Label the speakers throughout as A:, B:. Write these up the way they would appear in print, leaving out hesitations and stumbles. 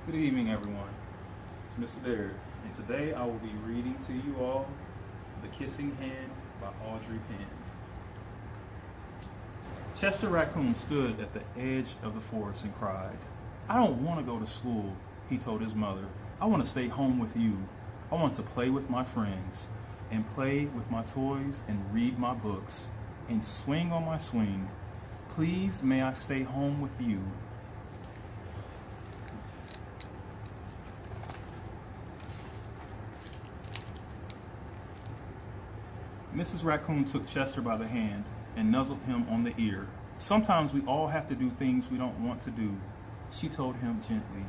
A: Good evening, everyone. It's Mr. Baird, and today I will be reading to you all The Kissing Hand by Audrey Penn. Chester Raccoon stood at the edge of the forest and cried, "I don't want to go to school," he told his mother. "I want to stay home with you. I want to play with my friends, and play with my toys, and read my books, and swing on my swing. Please, may I stay home with you?" Mrs. Raccoon took Chester by the hand and nuzzled him on the ear. "Sometimes we all have to do things we don't want to do," she told him gently,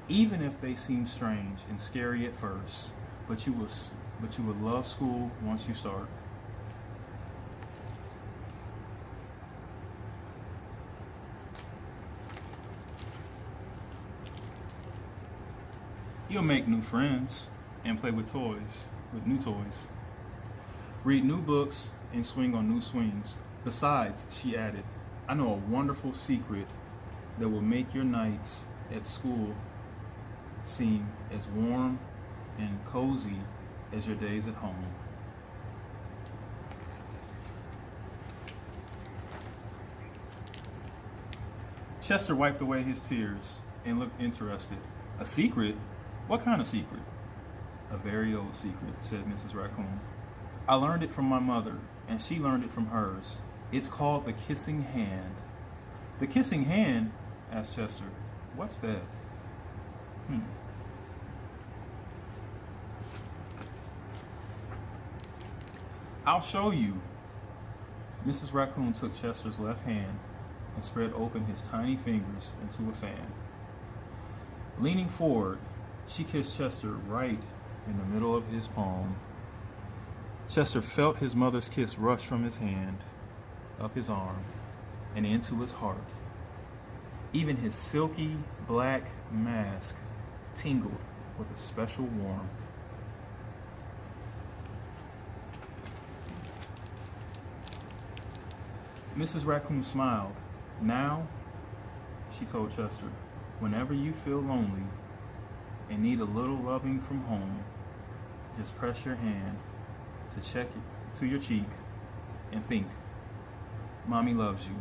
A: "even if they seem strange and scary at first. But you will love school once you start." You'll make new friends and play with new toys. Read new books and swing on new swings. Besides, she added, "I know a wonderful secret that will make your nights at school seem as warm and cozy as your days at home." Chester wiped away his tears and looked interested. "A secret? What kind of secret?" "A very old secret," said Mrs. Raccoon. "I learned it from my mother, and she learned it from hers. It's called the kissing hand." "The kissing hand?" asked Chester. "What's that?" Hmm. "I'll show you." Mrs. Raccoon took Chester's left hand and spread open his tiny fingers into a fan. Leaning forward, she kissed Chester right in the middle of his palm. Chester felt his mother's kiss rush from his hand, up his arm, and into his heart. Even his silky black mask tingled with a special warmth. Mrs. Raccoon smiled. "Now," she told Chester, "whenever you feel lonely and need a little loving from home, just press your hand to your cheek and think, 'Mommy loves you.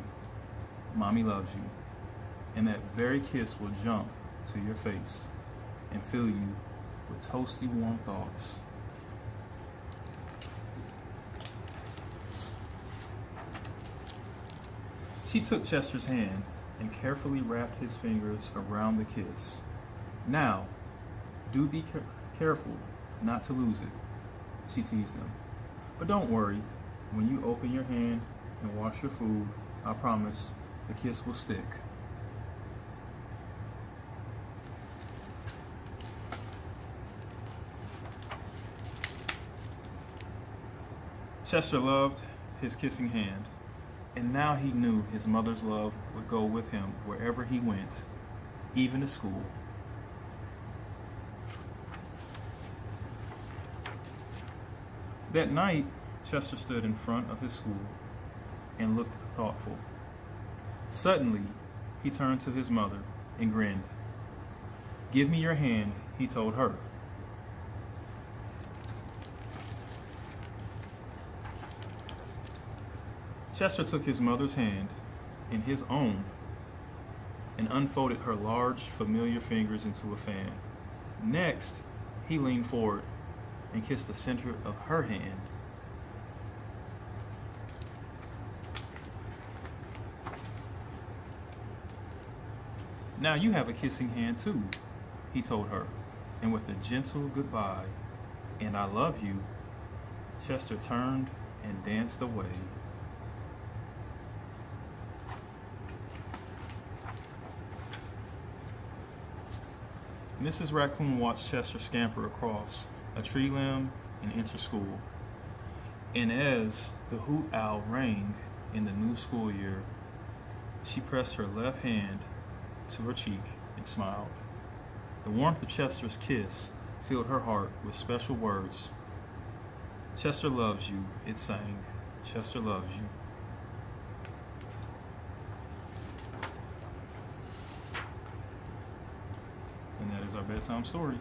A: Mommy loves you.' And that very kiss will jump to your face and fill you with toasty warm thoughts." She took Chester's hand and carefully wrapped his fingers around the kiss. "Now, do be careful not to lose it," she teased him. "But don't worry, when you open your hand and wash your food, I promise the kiss will stick." Chester loved his kissing hand, and now he knew his mother's love would go with him wherever he went, even to school. That night, Chester stood in front of his school and looked thoughtful. Suddenly, he turned to his mother and grinned. "Give me your hand," he told her. Chester took his mother's hand in his own and unfolded her large, familiar fingers into a fan. Next, he leaned forward and kissed the center of her hand. "Now you have a kissing hand too," he told her, and with a gentle goodbye and "I love you," Chester turned and danced away. Mrs. Raccoon watched Chester scamper across a tree limb and enter school. And as the hoot owl rang in the new school year, she pressed her left hand to her cheek and smiled. The warmth of Chester's kiss filled her heart with special words. "Chester loves you," it sang. "Chester loves you." is our bedtime story.